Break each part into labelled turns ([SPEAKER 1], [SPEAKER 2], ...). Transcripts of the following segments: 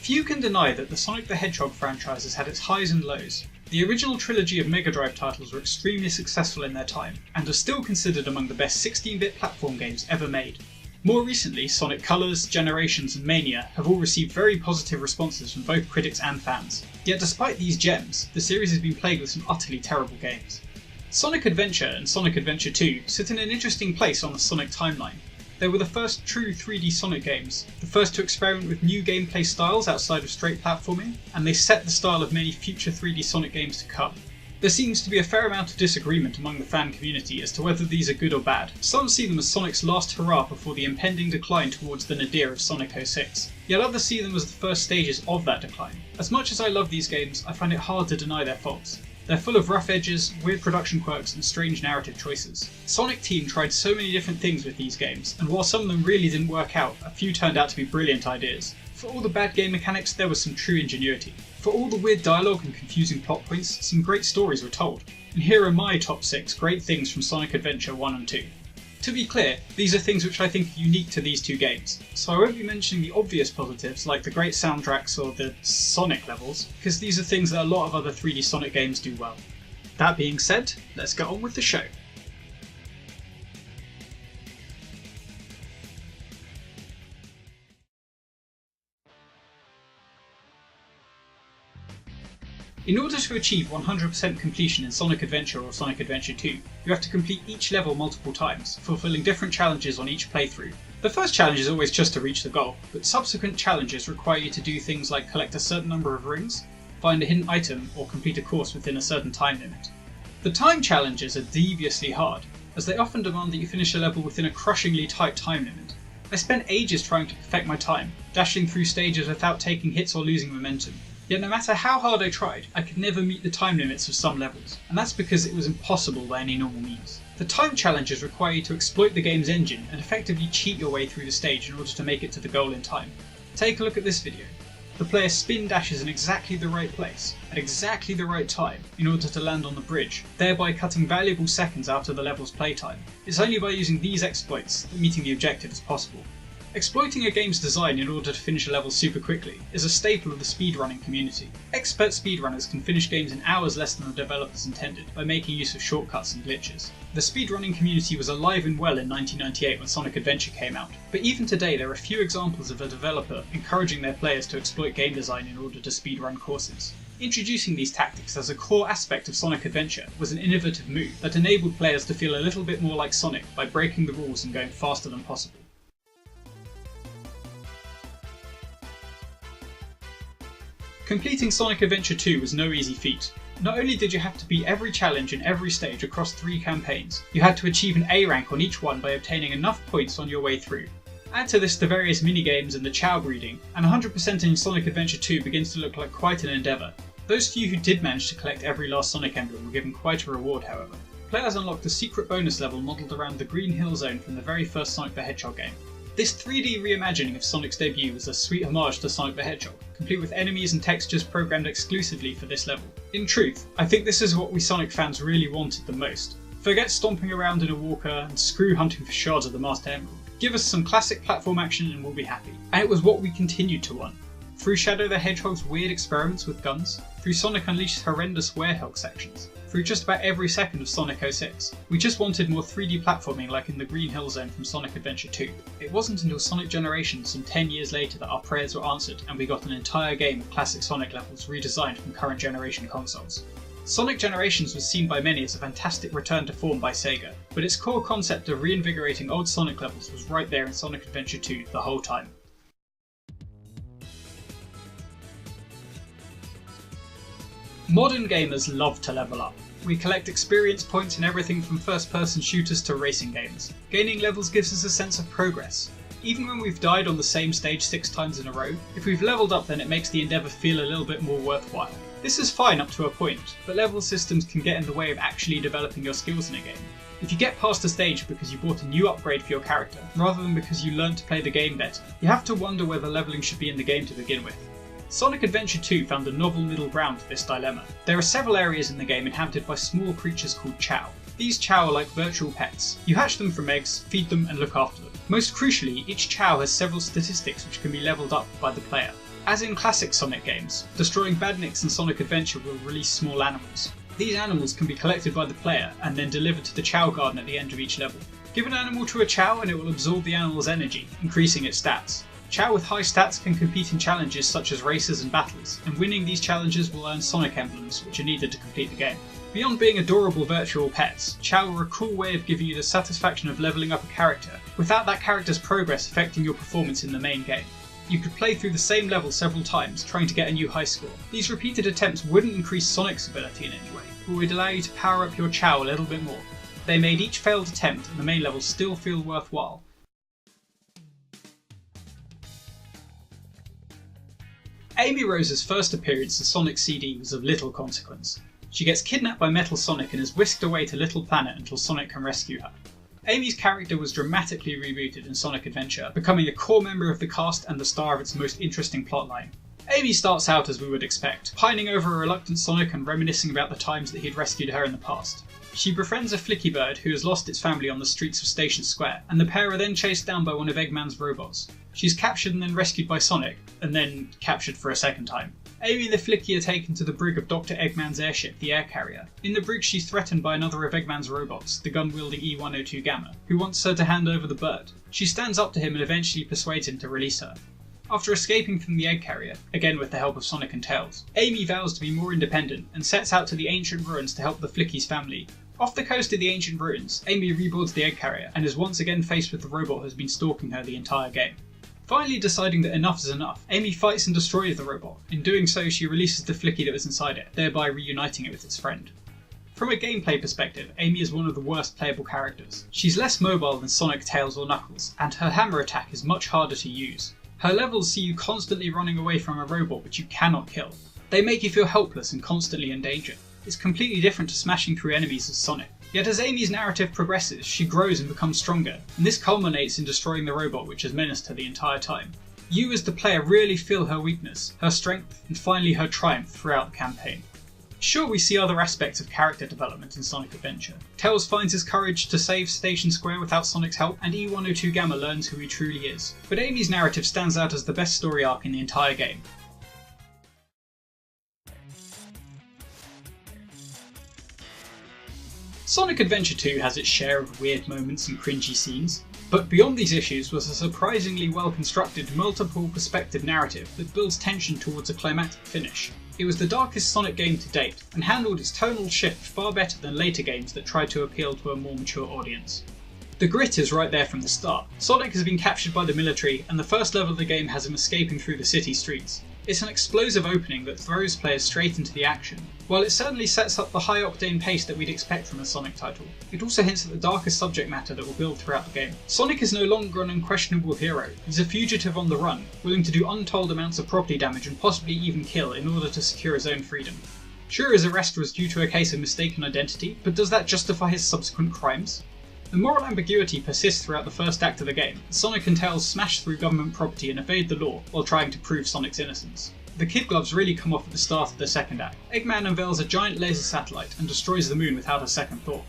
[SPEAKER 1] Few can deny that the Sonic the Hedgehog franchise has had its highs and lows. The original trilogy of Mega Drive titles were extremely successful in their time, and are still considered among the best 16-bit platform games ever made. More recently, Sonic Colors, Generations and Mania have all received very positive responses from both critics and fans. Yet despite these gems, the series has been plagued with some utterly terrible games. Sonic Adventure and Sonic Adventure 2 sit in an interesting place on the Sonic timeline. They were the first true 3D Sonic games, the first to experiment with new gameplay styles outside of straight platforming, and they set the style of many future 3D Sonic games to come. There seems to be a fair amount of disagreement among the fan community as to whether these are good or bad. Some see them as Sonic's last hurrah before the impending decline towards the nadir of Sonic 06, yet others see them as the first stages of that decline. As much as I love these games, I find it hard to deny their faults. They're full of rough edges, weird production quirks and strange narrative choices. Sonic Team tried so many different things with these games, and while some of them really didn't work out, a few turned out to be brilliant ideas. For all the bad game mechanics, there was some true ingenuity. For all the weird dialogue and confusing plot points, some great stories were told. And here are my top 6 great things from Sonic Adventure 1 and 2. To be clear, these are things which I think are unique to these two games, so I won't be mentioning the obvious positives like the great soundtracks or the Sonic levels, because these are things that a lot of other 3D Sonic games do well. That being said, let's get on with the show. In order to achieve 100% completion in Sonic Adventure or Sonic Adventure 2, you have to complete each level multiple times, fulfilling different challenges on each playthrough. The first challenge is always just to reach the goal, but subsequent challenges require you to do things like collect a certain number of rings, find a hidden item, or complete a course within a certain time limit. The time challenges are deviously hard, as they often demand that you finish a level within a crushingly tight time limit. I spent ages trying to perfect my time, dashing through stages without taking hits or losing momentum. Yet no matter how hard I tried, I could never meet the time limits of some levels, and that's because it was impossible by any normal means. The time challenges require you to exploit the game's engine and effectively cheat your way through the stage in order to make it to the goal in time. Take a look at this video. The player spin dashes in exactly the right place, at exactly the right time, in order to land on the bridge, thereby cutting valuable seconds out of the level's playtime. It's only by using these exploits that meeting the objective is possible. Exploiting a game's design in order to finish a level super quickly is a staple of the speedrunning community. Expert speedrunners can finish games in hours less than the developers intended by making use of shortcuts and glitches. The speedrunning community was alive and well in 1998 when Sonic Adventure came out, but even today there are few examples of a developer encouraging their players to exploit game design in order to speedrun courses. Introducing these tactics as a core aspect of Sonic Adventure was an innovative move that enabled players to feel a little bit more like Sonic by breaking the rules and going faster than possible. Completing Sonic Adventure 2 was no easy feat. Not only did you have to beat every challenge in every stage across 3 campaigns, you had to achieve an A rank on each one by obtaining enough points on your way through. Add to this the various minigames and the Chao breeding, and 100% in Sonic Adventure 2 begins to look like quite an endeavour. Those few who did manage to collect every last Sonic emblem were given quite a reward, however. Players unlocked a secret bonus level modelled around the Green Hill Zone from the very first Sonic the Hedgehog game. This 3D reimagining of Sonic's debut was a sweet homage to Sonic the Hedgehog, complete with enemies and textures programmed exclusively for this level. In truth, I think this is what we Sonic fans really wanted the most. Forget stomping around in a walker and screw hunting for shards of the Master Emerald. Give us some classic platform action and we'll be happy. And it was what we continued to want. Through Shadow the Hedgehog's weird experiments with guns, through Sonic Unleashed's horrendous Werehog sections, through just about every second of Sonic 06. We just wanted more 3D platforming like in the Green Hill Zone from Sonic Adventure 2. It wasn't until Sonic Generations some 10 years later that our prayers were answered and we got an entire game of classic Sonic levels redesigned from current generation consoles. Sonic Generations was seen by many as a fantastic return to form by Sega, but its core concept of reinvigorating old Sonic levels was right there in Sonic Adventure 2 the whole time. Modern gamers love to level up. We collect experience points in everything from first-person shooters to racing games. Gaining levels gives us a sense of progress. Even when we've died on the same stage 6 times in a row, if we've leveled up then it makes the endeavour feel a little bit more worthwhile. This is fine up to a point, but level systems can get in the way of actually developing your skills in a game. If you get past a stage because you bought a new upgrade for your character, rather than because you learned to play the game better, you have to wonder whether levelling should be in the game to begin with. Sonic Adventure 2 found a novel middle ground to this dilemma. There are several areas in the game inhabited by small creatures called Chao. These Chao are like virtual pets. You hatch them from eggs, feed them and look after them. Most crucially, each Chao has several statistics which can be levelled up by the player. As in classic Sonic games, destroying Badniks and Sonic Adventure will release small animals. These animals can be collected by the player and then delivered to the Chao Garden at the end of each level. Give an animal to a Chao and it will absorb the animal's energy, increasing its stats. Chao with high stats can compete in challenges such as races and battles, and winning these challenges will earn Sonic emblems, which are needed to complete the game. Beyond being adorable virtual pets, Chao are a cool way of giving you the satisfaction of leveling up a character, without that character's progress affecting your performance in the main game. You could play through the same level several times, trying to get a new high score. These repeated attempts wouldn't increase Sonic's ability in any way, but would allow you to power up your Chao a little bit more. They made each failed attempt and the main level still feel worthwhile. Amy Rose's first appearance as Sonic CD was of little consequence. She gets kidnapped by Metal Sonic and is whisked away to Little Planet until Sonic can rescue her. Amy's character was dramatically rebooted in Sonic Adventure, becoming a core member of the cast and the star of its most interesting plotline. Amy starts out as we would expect, pining over a reluctant Sonic and reminiscing about the times that he'd rescued her in the past. She befriends a flicky bird who has lost its family on the streets of Station Square, and the pair are then chased down by one of Eggman's robots. She's captured and then rescued by Sonic, and then captured for a second time. Amy and the Flicky are taken to the brig of Dr. Eggman's airship, the Air Carrier. In the brig she's threatened by another of Eggman's robots, the gun-wielding E-102 Gamma, who wants her to hand over the bird. She stands up to him and eventually persuades him to release her. After escaping from the Egg Carrier, again with the help of Sonic and Tails, Amy vows to be more independent and sets out to the ancient ruins to help the Flicky's family. Off the coast of the ancient ruins, Amy reboards the Egg Carrier and is once again faced with the robot who has been stalking her the entire game. Finally deciding that enough is enough, Amy fights and destroys the robot. In doing so, she releases the Flicky that was inside it, thereby reuniting it with its friend. From a gameplay perspective, Amy is one of the worst playable characters. She's less mobile than Sonic, Tails or Knuckles, and her hammer attack is much harder to use. Her levels see you constantly running away from a robot which you cannot kill. They make you feel helpless and constantly in danger. It's completely different to smashing through enemies as Sonic. Yet as Amy's narrative progresses, she grows and becomes stronger, and this culminates in destroying the robot which has menaced her the entire time. You as the player really feel her weakness, her strength, and finally her triumph throughout the campaign. Sure, we see other aspects of character development in Sonic Adventure. Tails finds his courage to save Station Square without Sonic's help, and E-102 Gamma learns who he truly is. But Amy's narrative stands out as the best story arc in the entire game. Sonic Adventure 2 has its share of weird moments and cringy scenes, but beyond these issues was a surprisingly well constructed multiple perspective narrative that builds tension towards a climactic finish. It was the darkest Sonic game to date, and handled its tonal shift far better than later games that tried to appeal to a more mature audience. The grit is right there from the start. Sonic has been captured by the military, and the first level of the game has him escaping through the city streets. It's an explosive opening that throws players straight into the action. While it certainly sets up the high-octane pace that we'd expect from a Sonic title, it also hints at the darker subject matter that will build throughout the game. Sonic is no longer an unquestionable hero. He's a fugitive on the run, willing to do untold amounts of property damage and possibly even kill in order to secure his own freedom. Sure, his arrest was due to a case of mistaken identity, but does that justify his subsequent crimes? The moral ambiguity persists throughout the first act of the game. Sonic and Tails smash through government property and evade the law while trying to prove Sonic's innocence. The kid gloves really come off at the start of the second act. Eggman unveils a giant laser satellite and destroys the moon without a second thought.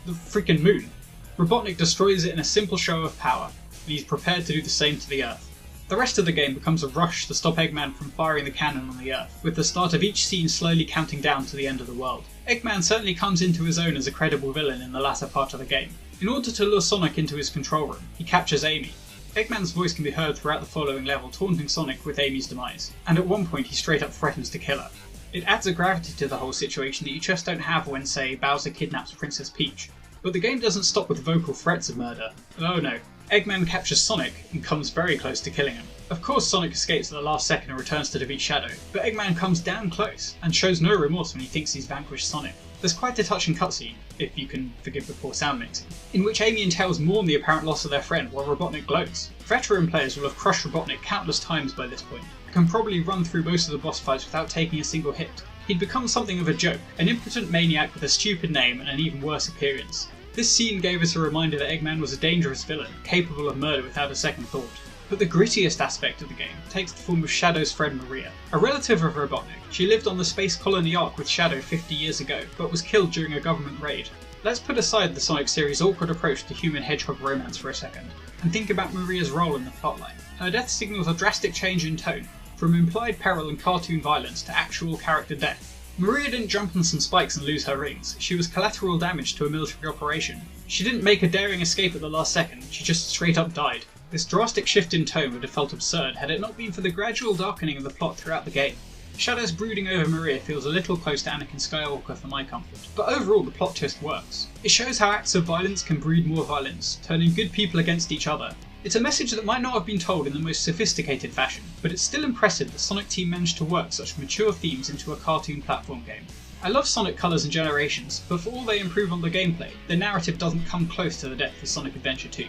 [SPEAKER 1] The freaking moon! Robotnik destroys it in a simple show of power, and he's prepared to do the same to the Earth. The rest of the game becomes a rush to stop Eggman from firing the cannon on the Earth, with the start of each scene slowly counting down to the end of the world. Eggman certainly comes into his own as a credible villain in the latter part of the game. In order to lure Sonic into his control room, he captures Amy. Eggman's voice can be heard throughout the following level, taunting Sonic with Amy's demise, and at one point he straight up threatens to kill her. It adds a gravity to the whole situation that you just don't have when, say, Bowser kidnaps Princess Peach. But the game doesn't stop with vocal threats of murder. Oh no. Eggman captures Sonic and comes very close to killing him. Of course Sonic escapes at the last second and returns to defeat Shadow, but Eggman comes damn close and shows no remorse when he thinks he's vanquished Sonic. There's quite a touching cutscene, if you can forgive the poor sound mixing, in which Amy and Tails mourn the apparent loss of their friend while Robotnik gloats. Veteran players will have crushed Robotnik countless times by this point, and can probably run through most of the boss fights without taking a single hit. He'd become something of a joke, an impotent maniac with a stupid name and an even worse appearance. This scene gave us a reminder that Eggman was a dangerous villain, capable of murder without a second thought. But the grittiest aspect of the game takes the form of Shadow's friend Maria. A relative of Robotnik, she lived on the space colony Ark with Shadow 50 years ago, but was killed during a government raid. Let's put aside the Sonic series' awkward approach to human-hedgehog romance for a second, and think about Maria's role in the plotline. Her death signals a drastic change in tone. from implied peril and cartoon violence to actual character death. Maria didn't jump on some spikes and lose her rings, she was collateral damage to a military operation. She didn't make a daring escape at the last second, she just straight up died. This drastic shift in tone would have felt absurd had it not been for the gradual darkening of the plot throughout the game. Shadows brooding over Maria feels a little close to Anakin Skywalker for my comfort, but overall the plot twist works. It shows how acts of violence can breed more violence, turning good people against each other. It's a message that might not have been told in the most sophisticated fashion, but it's still impressive that Sonic Team managed to work such mature themes into a cartoon platform game. I love Sonic Colors and Generations, but for all they improve on the gameplay, the narrative doesn't come close to the depth of Sonic Adventure 2.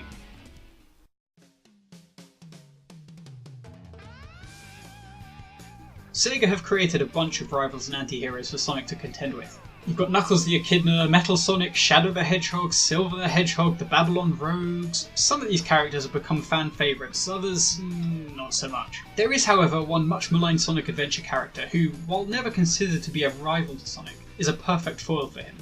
[SPEAKER 1] Sega have created a bunch of rivals and anti-heroes for Sonic to contend with. You've got Knuckles the Echidna, Metal Sonic, Shadow the Hedgehog, Silver the Hedgehog, the Babylon Rogues. Some of these characters have become fan favourites, others not so much. There is, however, one much maligned Sonic Adventure character who, while never considered to be a rival to Sonic, is a perfect foil for him.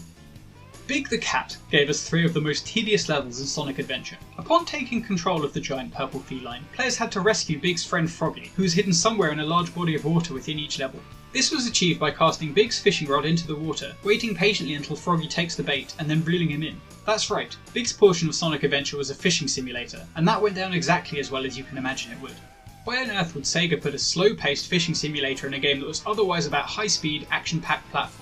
[SPEAKER 1] Big the Cat gave us 3 of the most tedious levels in Sonic Adventure. Upon taking control of the giant purple feline, players had to rescue Big's friend Froggy, who was hidden somewhere in a large body of water within each level. This was achieved by casting Big's fishing rod into the water, waiting patiently until Froggy takes the bait, and then reeling him in. That's right, Big's portion of Sonic Adventure was a fishing simulator, and that went down exactly as well as you can imagine it would. Why on earth would Sega put a slow-paced fishing simulator in a game that was otherwise about high-speed, action-packed platforming?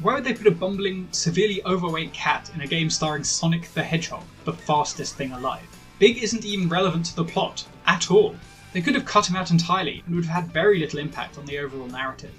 [SPEAKER 1] Why would they put a bumbling, severely overweight cat in a game starring Sonic the Hedgehog, the fastest thing alive? Big isn't even relevant to the plot, at all. They could have cut him out entirely and would have had very little impact on the overall narrative.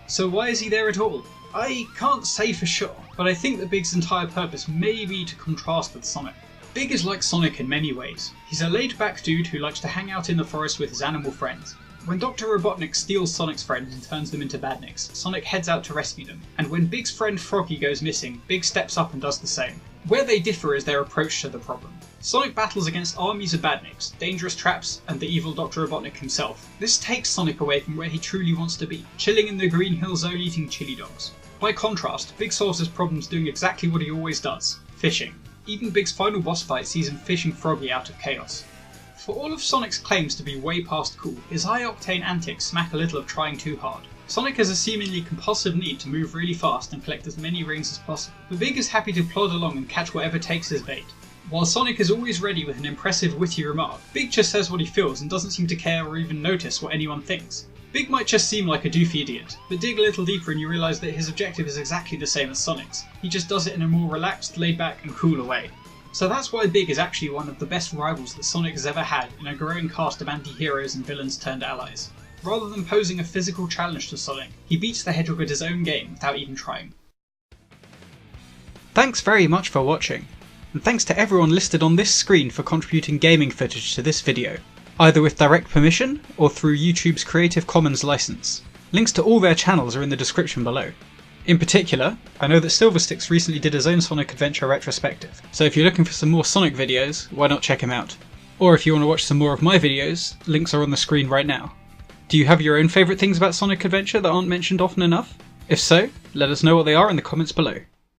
[SPEAKER 1] So why is he there at all? I can't say for sure, but I think that Big's entire purpose may be to contrast with Sonic. Big is like Sonic in many ways. He's a laid-back dude who likes to hang out in the forest with his animal friends. When Dr. Robotnik steals Sonic's friends and turns them into badniks, Sonic heads out to rescue them, and when Big's friend Froggy goes missing, Big steps up and does the same. Where they differ is their approach to the problem. Sonic battles against armies of badniks, dangerous traps, and the evil Dr. Robotnik himself. This takes Sonic away from where he truly wants to be, chilling in the Green Hill Zone eating chili dogs. By contrast, Big solves his problems doing exactly what he always does, fishing. Even Big's final boss fight sees him fishing Froggy out of chaos. For all of Sonic's claims to be way past cool, his high-octane antics smack a little of trying too hard. Sonic has a seemingly compulsive need to move really fast and collect as many rings as possible, but Big is happy to plod along and catch whatever takes his bait. While Sonic is always ready with an impressive witty remark, Big just says what he feels and doesn't seem to care or even notice what anyone thinks. Big might just seem like a doofy idiot, but dig a little deeper and you realise that his objective is exactly the same as Sonic's. He just does it in a more relaxed, laid-back and cooler way. So that's why Big is actually one of the best rivals that Sonic has ever had in a growing cast of anti-heroes and villains turned allies. Rather than posing a physical challenge to Sonic, he beats the Hedgehog at his own game without even trying. Thanks very much for watching, and thanks to everyone listed on this screen for contributing gaming footage to this video, either with direct permission or through YouTube's Creative Commons license. Links to all their channels are in the description below. In particular, I know that Silversticks recently did his own Sonic Adventure retrospective, so if you're looking for some more Sonic videos, why not check him out? Or if you want to watch some more of my videos, links are on the screen right now. Do you have your own favourite things about Sonic Adventure that aren't mentioned often enough? If so, let us know what they are in the comments below.